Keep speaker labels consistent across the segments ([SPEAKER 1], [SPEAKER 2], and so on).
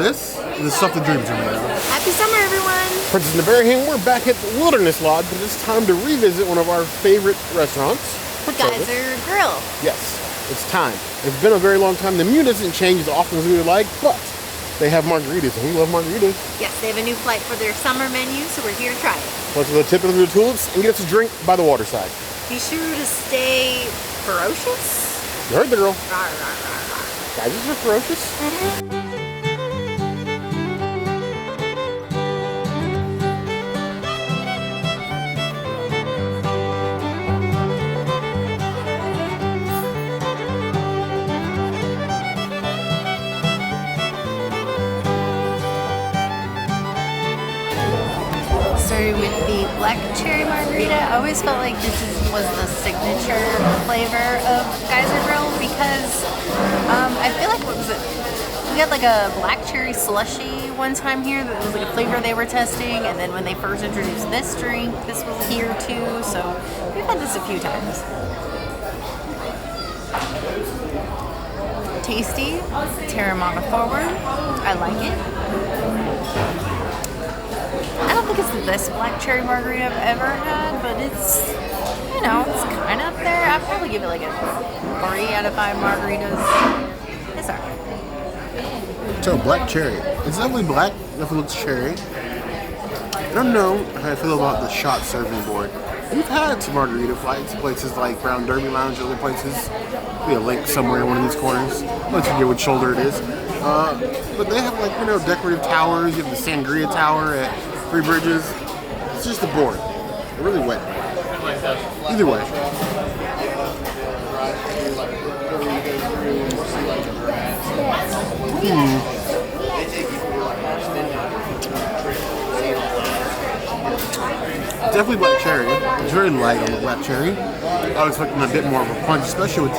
[SPEAKER 1] this is the stuff the dreams are made of.
[SPEAKER 2] Happy summer, everyone!
[SPEAKER 1] Princess and the Bear here, we're back at the Wilderness Lodge, but it's time to revisit one of our favorite restaurants.
[SPEAKER 2] Geyser Grill.
[SPEAKER 1] Yes, it's time. It's been a very long time. The menu doesn't change as often as we would like, but they have margaritas, and we love margaritas.
[SPEAKER 2] Yes, they have a new flight for their summer menu, so we're here to try it.
[SPEAKER 1] Let's go to the tip of the tulips and get us a drink by the waterside.
[SPEAKER 2] Be sure to stay ferocious.
[SPEAKER 1] You heard the girl.
[SPEAKER 2] Rawr, rawr, rawr, rawr.
[SPEAKER 1] Geysers are ferocious.
[SPEAKER 2] Started with the black cherry margarita. I always felt like this was the signature flavor of Geyser Grill because I feel like, what was it? We had like a black cherry slushy one time here that was like a flavor they were testing, and then when they first introduced this drink, this was here too, so we've had this a few times. Tasty, Teremana forward, I like it. I don't think it's the best black cherry margarita I've ever had, but it's, you know, it's kind of up there. I'd probably give it like a 3 out of 5 margaritas. It's alright.
[SPEAKER 1] So, black cherry. It's definitely black, definitely looks cherry. I don't know how I feel about the shot serving board. We've had some margarita flights, places like Brown Derby Lounge, other places. Be a link somewhere in one of these corners. Let's forget which shoulder it is. But they have, like, you know, decorative towers. You have the Sangria Tower at Three Bridges. It's just a board. They're really wet. Either way. Definitely black cherry. It's very light on the black cherry. I was expecting a bit more of a punch, especially with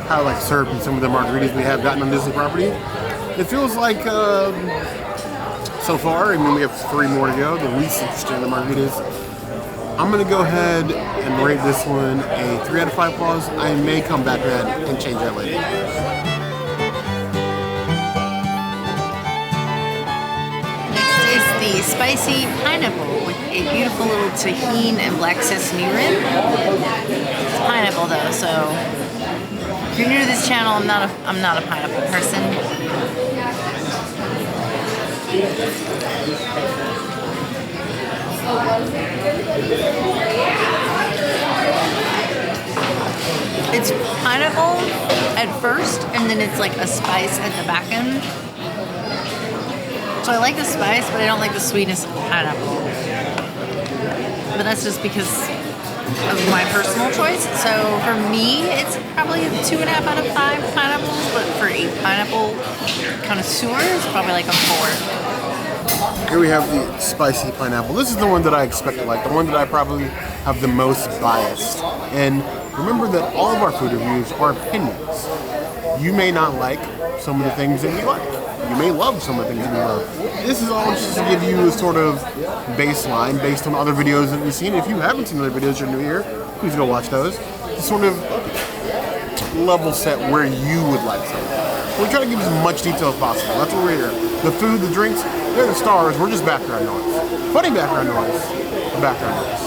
[SPEAKER 1] how like served in some of the margaritas we have gotten on Disney property. It feels like so far, I mean we have 3 more to go, the least interesting of the margaritas. I'm gonna go ahead and rate this one a 3 out of 5 claws. I may come back to that and change that later.
[SPEAKER 2] The spicy pineapple with a beautiful little tajin and black sesame rim. It's pineapple though, so if you're new to this channel, I'm not a pineapple person. It's pineapple at first, and then it's like a spice at the back end. So I like the spice, but I don't like the sweetness of the pineapple. But that's just because of my personal choice. So for me, it's probably a 2.5 out of 5 pineapples, but for a pineapple connoisseur, it's probably like a 4.
[SPEAKER 1] Here we have the spicy pineapple. This is the one that I expected, like the one that I probably have the most biased. And remember that all of our food reviews are opinions. You may not like some of the things that you like. You may love some of the things you love. This is all just to give you a sort of baseline based on other videos that you've seen. If you haven't seen other videos, you're new here, please go watch those. To sort of level set where you would like something. We try to give as much detail as possible. That's what we're here. The food, the drinks, they're the stars. We're just background noise. Funny background noise. Background noise.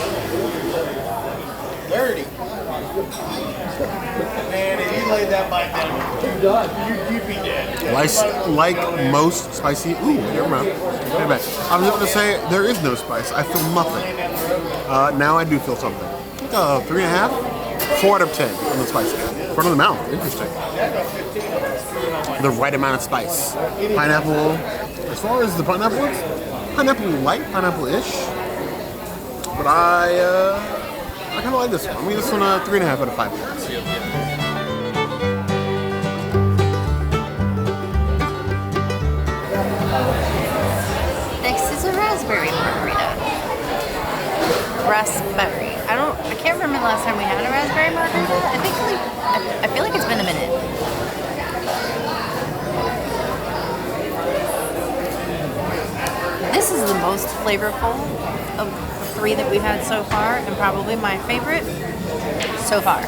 [SPEAKER 1] Dirty. Man, if you laid that bite down, you're done. You'd be dead. Like most spicy. Ooh, never mind. Wait a minute. I was going to say there is no spice. I feel nothing. Now I do feel something. Like a 3.5, 4 out of 10 on the spice. Front of the mouth. Interesting. The right amount of spice. Pineapple. As far as the pineapple is, pineapple light, pineapple-ish. But I kind of like this one. I'm gonna give this one a 3.5 out of 5 points.
[SPEAKER 2] Next is a raspberry margarita. Raspberry. I can't remember the last time we had a raspberry margarita. I feel like it's been a minute. This is the most flavorful of the 3 that we've had so far, and probably my favorite so far.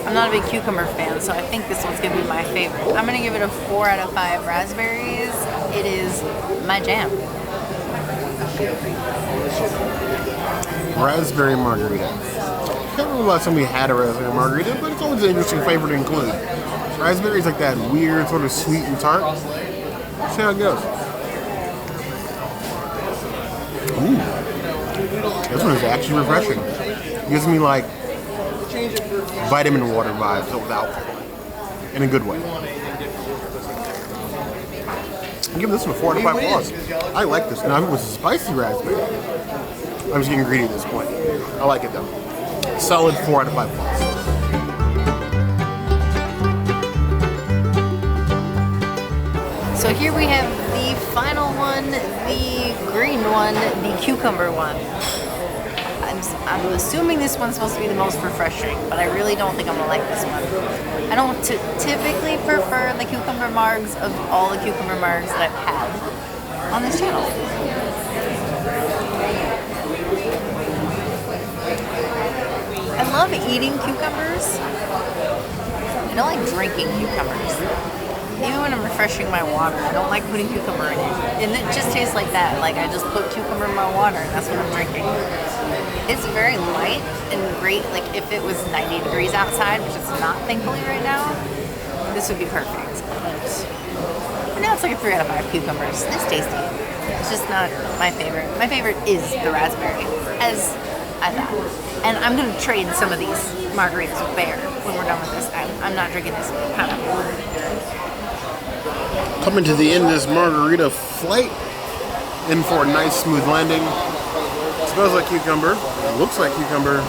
[SPEAKER 2] I'm not a big cucumber fan, so I think this one's gonna be my favorite. I'm gonna give it a 4 out of 5 raspberries. It is my jam.
[SPEAKER 1] Raspberry margarita. I can't remember last time we had a raspberry margarita, but it's always an interesting flavor to include. Raspberry is like that weird sort of sweet and tart. See how it goes. Ooh. This one is actually refreshing. It gives me like vitamin water vibes but with alcohol. In a good way. I give this one a 4 out of 5 claws. I like this. Now, if it was a spicy raspberry, I'm just getting greedy at this point. I like it though. Solid 4 out of 5 claws.
[SPEAKER 2] So here we have the final one, the green one, the cucumber one. I'm assuming this one's supposed to be the most refreshing, but I really don't think I'm gonna like this one. I don't typically prefer the cucumber margs of all the cucumber margs that I've had on this channel. I love eating cucumbers. I don't like drinking cucumbers. Even when I'm refreshing my water, I don't like putting cucumber in it. And it just tastes like that. Like I just put cucumber in my water and that's what I'm drinking. It's very light and great. Like if it was 90 degrees outside, which it's not thankfully right now, this would be perfect. But now it's like a 3 out of 5 cucumbers. It's tasty. It's just not my favorite. My favorite is the raspberry, as I thought. And I'm gonna trade some of these margaritas with Bear when we're done with this. I'm not drinking this pineapple.
[SPEAKER 1] Coming to the end of this margarita flight, in for a nice smooth landing. Smells like cucumber, looks like cucumber.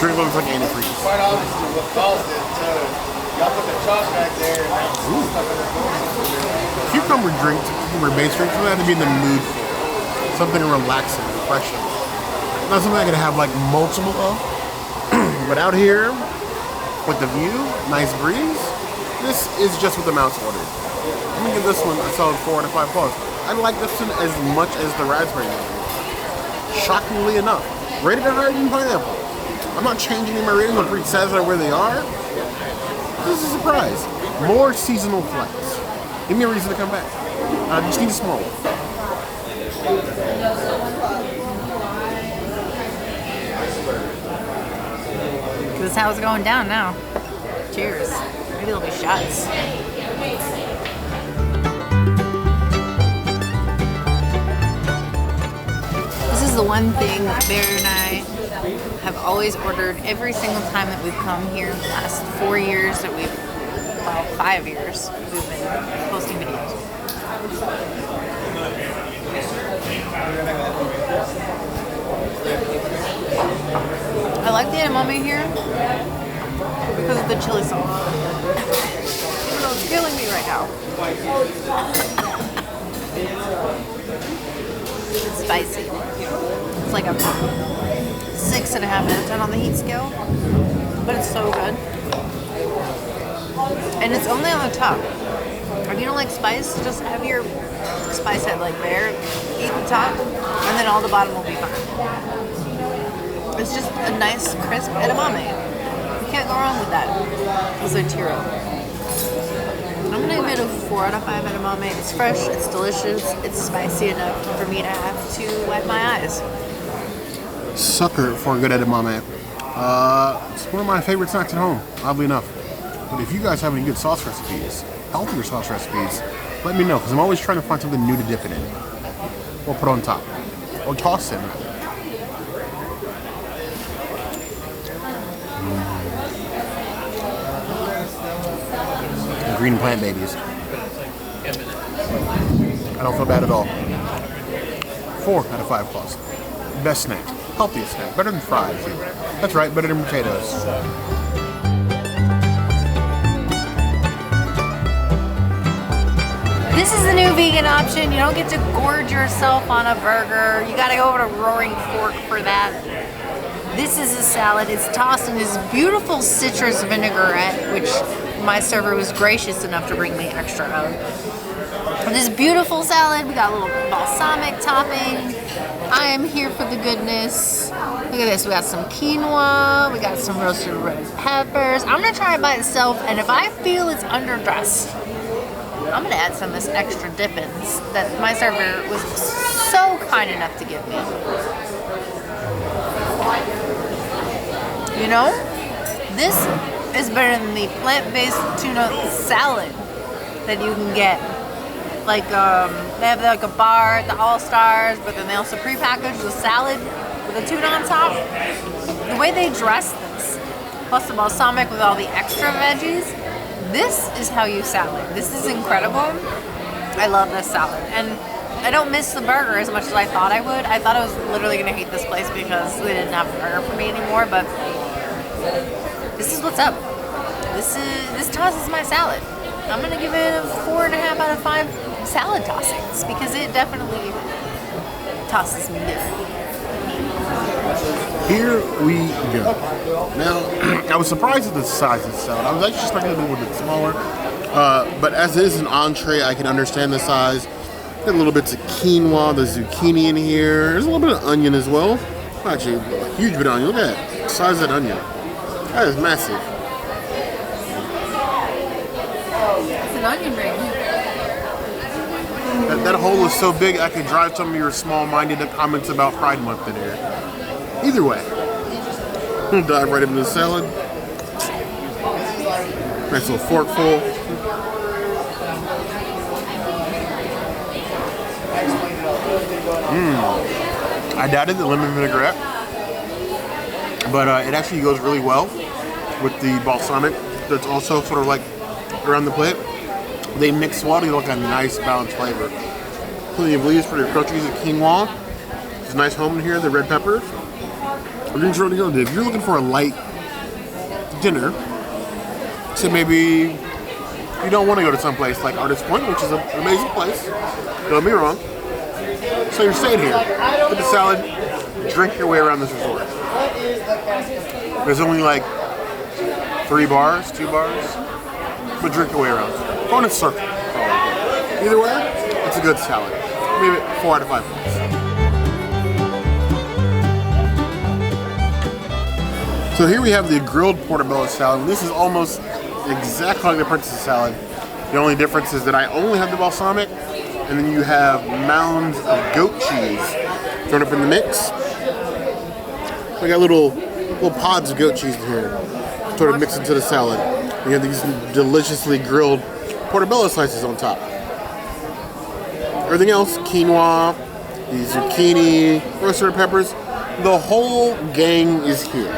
[SPEAKER 1] Drink looks like antifreeze.
[SPEAKER 3] Quite obviously what caused it, so y'all put the chalk back there and that's
[SPEAKER 1] Cucumber drinks, cucumber based drinks, you have to be in the mood for it. Something relaxing, refreshing. Not something I can have like multiple of, but out here with the view, nice breeze, this is just what the mouse ordered. I'm gonna give this one a solid 4 out of 5 claws. I like this one as much as the raspberry one. Shockingly enough, rated higher than pineapple. I'm not changing any of my ratings. I'm pretty satisfied where they are. This is a surprise. More seasonal flights. Give me a reason to come back. I just need a small one.
[SPEAKER 2] This is how it's going down now. Cheers. Maybe there'll be shots. This is the one thing Bear and I have always ordered every single time that we've come here in the last 4 years that we've, well, 5 years we've been posting videos. I like the edamame here because of the chili sauce. Even though it's killing me right now. It's spicy. It's like a 6.5 out of 10 on the heat scale, but it's so good. And it's only on the top. If you don't like spice, just have your spice head like Bear, eat the top, and then all the bottom will be fine. It's just a nice, crisp edamame. You can't go wrong with that. It's a tiro. I'm gonna give it a 4 out of 5 edamame. It's fresh, it's delicious, it's spicy enough for me to have to wipe my eyes.
[SPEAKER 1] Sucker for a good edamame. It's one of my favorite snacks at home, oddly enough. But if you guys have any good sauce recipes, healthier sauce recipes, let me know, because I'm always trying to find something new to dip it in. Or put on top. Or toss in. Green plant babies. I don't feel bad at all. 4 out of 5 claws. Best snack. Healthiest snack. Better than fries. That's right, better than potatoes.
[SPEAKER 2] This is the new vegan option. You don't get to gorge yourself on a burger. You gotta go over to Roaring Fork for that. This is a salad. It's tossed in this beautiful citrus vinaigrette, which my server was gracious enough to bring me extra of. This beautiful salad. We got a little balsamic topping. I am here for the goodness. Look at this. We got some quinoa. We got some roasted red peppers. I'm gonna try it by itself, and if I feel it's underdressed, I'm gonna add some of this extra dippins that my server was so kind enough to give me. You know, this is better than the plant-based tuna salad that you can get. Like, they have like a bar at the All-Stars, but then they also pre-package the salad with the tuna on top. The way they dress this, plus the balsamic with all the extra veggies, this is how you salad. This is incredible. I love this salad. And I don't miss the burger as much as I thought I would. I thought I was literally gonna hate this place because they didn't have a burger for me anymore, but this is what's up. This tosses my salad. I'm gonna give it a 4.5 out of 5 salad tossings because it definitely tosses me good.
[SPEAKER 1] Here we go. Now, I was surprised at the size of the salad. I was actually expecting it to be a little bit smaller. But as it is an entree, I can understand the size. Got a little bits of quinoa, the zucchini in here. There's a little bit of onion as well. Actually, a huge bit of onion. Look at that. The size of that onion. That is massive.
[SPEAKER 2] It's an onion ring.
[SPEAKER 1] That hole is so big, I could drive some of your small-minded comments about Pride Month in here. Either way, we'll dive right into the salad. Nice little forkful. I doubted the lemon vinaigrette, but it actually goes really well with the balsamic that's also sort of like around the plate. They mix well to get like a nice balanced flavor. Plenty of leaves for your groceries and quinoa. There's a nice home in here, the red peppers. If you're looking for a light dinner, so maybe you don't want to go to some place like Artist Point, which is an amazing place, don't get me wrong. So you're staying here, get the salad, drink your way around this resort. There's only like 2 bars, but drink your way around. Go in a circle. Either way, it's a good salad. Maybe 4 out of 5 points. So here we have the grilled portobello salad. This is almost exactly like the princess salad. The only difference is that I only have the balsamic, and then you have mounds of goat cheese thrown up in the mix. I got little pods of goat cheese in here, sort of mixed into the salad. You have these deliciously grilled portobello slices on top. Everything else, quinoa, the zucchini, roasted peppers, the whole gang is here.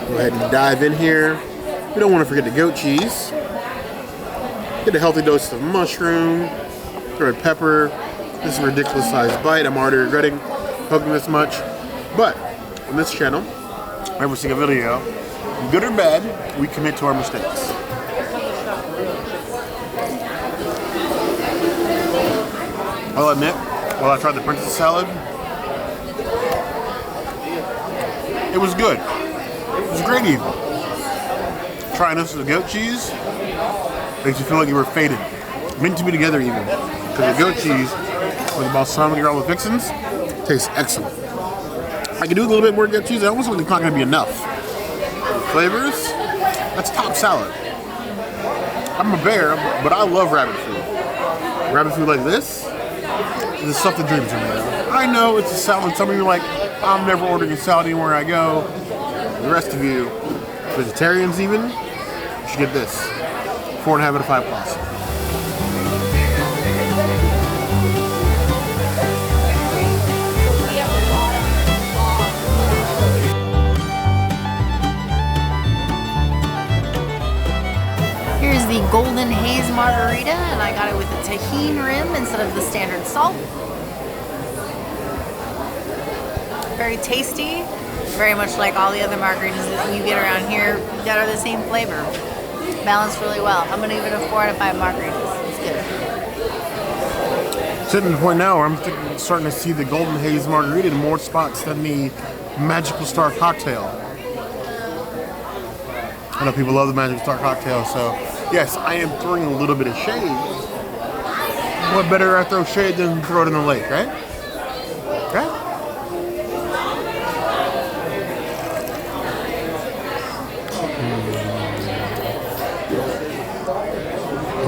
[SPEAKER 1] Go ahead and dive in here. We don't want to forget the goat cheese. Get a healthy dose of mushroom, red pepper. This is a ridiculous sized bite. I'm already regretting poking this much. But on this channel, every single video, good or bad, we commit to our mistakes. I'll admit, while I tried the princess salad, it was good. It was great even. Trying this with the goat cheese makes you feel like you were fated. Meant to be together even. Because the goat cheese with the balsamic and all the fixins tastes excellent. I could do a little bit more goat cheese. I almost think it's not going to be enough. Flavors, that's top salad. I'm a bear, but I love rabbit food. Rabbit food like this is the stuff that dreams of me. I know it's a salad. Some of you are like, I'm never ordering a salad anywhere I go. The rest of you, vegetarians even, you should get this. 4.5 out of 5 plus.
[SPEAKER 2] Here's the Golden Haze Margarita, and I got it with a tajin rim instead of the standard salt. Very tasty, very much like all the other margaritas that you get around here that are the same flavor. Balanced really well. I'm gonna give it a 4 out of 5 margaritas. It's good.
[SPEAKER 1] Sitting at the point now where I'm starting to see the Golden Haze Margarita in more spots than the Magical Star Cocktail. I know people love the Magical Star Cocktail, so yes, I am throwing a little bit of shade. What better I throw shade than throw it in the lake, right? Okay?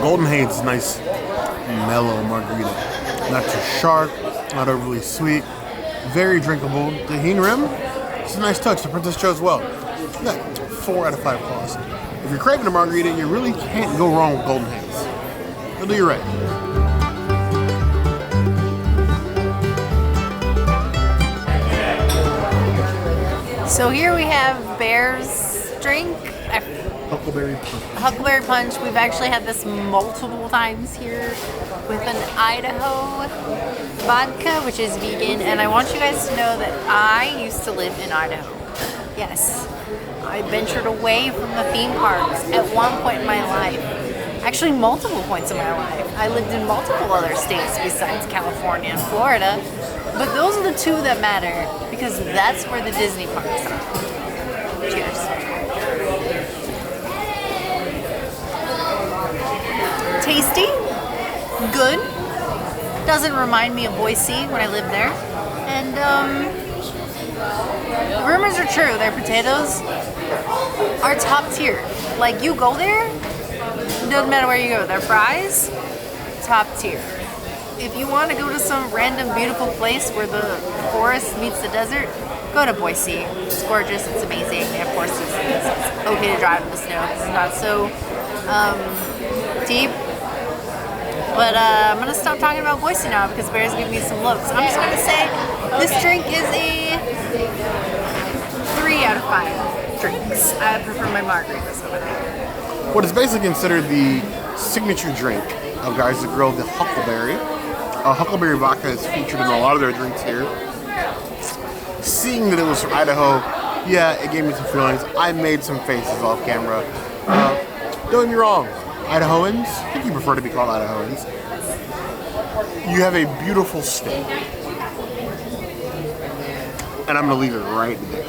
[SPEAKER 1] Golden Haze is nice, mellow margarita. Not too sharp, not overly sweet. Very drinkable. Tajin rim, it's a nice touch. The Princess chose well. Yeah, 4 out of 5 claws. If you're craving a margarita, you really can't go wrong with Golden Haze. It'll do you right.
[SPEAKER 2] So here we have Bear's drink.
[SPEAKER 1] Huckleberry punch.
[SPEAKER 2] Huckleberry punch. We've actually had this multiple times here with an Idaho vodka, which is vegan. And I want you guys to know that I used to live in Idaho. Yes. I ventured away from the theme parks at one point in my life. Actually, multiple points in my life. I lived in multiple other states besides California and Florida. But those are the 2 that matter because that's where the Disney parks are. Cheers. Tasty, good. Doesn't remind me of Boise when I lived there. And rumors are true. Their potatoes are top tier. Like you go there, doesn't matter where you go. Their fries, top tier. If you want to go to some random beautiful place where the forest meets the desert, go to Boise. It's gorgeous. It's amazing. And of course, it's okay to drive in the snow because it's not so deep. But I'm going to stop talking about Boise now because Bear's giving me some looks. I'm just going to say this drink is a 3 out of 5 drinks. I prefer my margaritas over there.
[SPEAKER 1] What is basically considered the signature drink of Geyser Grill, the Huckleberry. Huckleberry vodka is featured in a lot of their drinks here. Seeing that it was from Idaho, yeah, it gave me some feelings. I made some faces off camera. Don't get me wrong, Idahoans, I think you prefer to be called Idahoans. You have a beautiful state. And I'm going to leave it right there.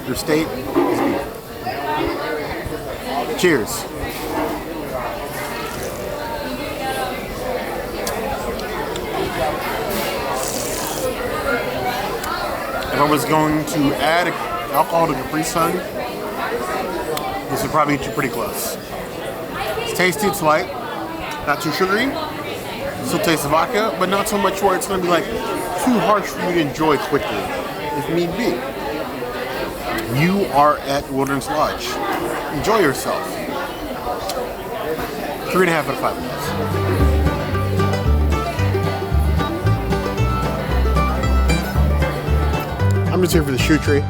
[SPEAKER 1] Your state is beautiful. Cheers. If I was going to add alcohol to Capri Sun, this would probably get you pretty close. It's tasty, it's light, not too sugary, still tastes the vodka, but not so much where it's going to be like too harsh for you to enjoy quickly, if need be. You are at Wilderness Lodge. Enjoy yourself. 3.5 out of 5 minutes. I'm just here for the shoe tree.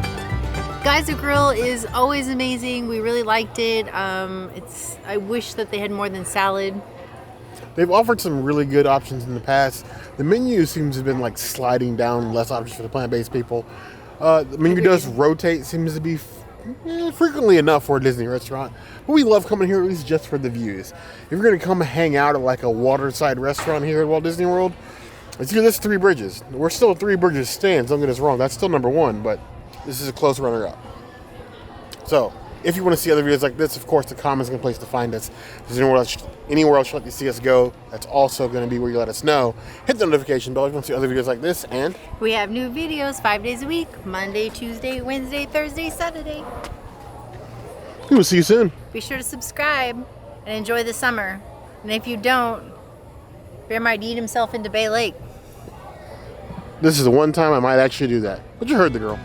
[SPEAKER 2] Geyser Grill is always amazing. We really liked it. I wish that they had more than salad.
[SPEAKER 1] They've offered some really good options in the past. The menu seems to have been like sliding down, less options for the plant-based people. The menu does rotate, seems to be frequently enough for a Disney restaurant. But we love coming here at least just for the views. If you're going to come hang out at like a waterside restaurant here at Walt Disney World, it's either this Three Bridges. We're still at Three Bridges stands, don't get us wrong. That's still number 1, but this is a close runner-up. So, if you want to see other videos like this, of course, the comments are a good place to find us. If there's anywhere else you'd like to see us go, that's also going to be where you let us know. Hit the notification bell if you want to see other videos like this, and
[SPEAKER 2] We have new videos 5 days a week, Monday, Tuesday, Wednesday, Thursday, Saturday.
[SPEAKER 1] we will see you soon.
[SPEAKER 2] Be sure to subscribe and enjoy the summer. And if you don't, Bear might eat himself into Bay Lake.
[SPEAKER 1] This is the one time I might actually do that. But you heard the girl.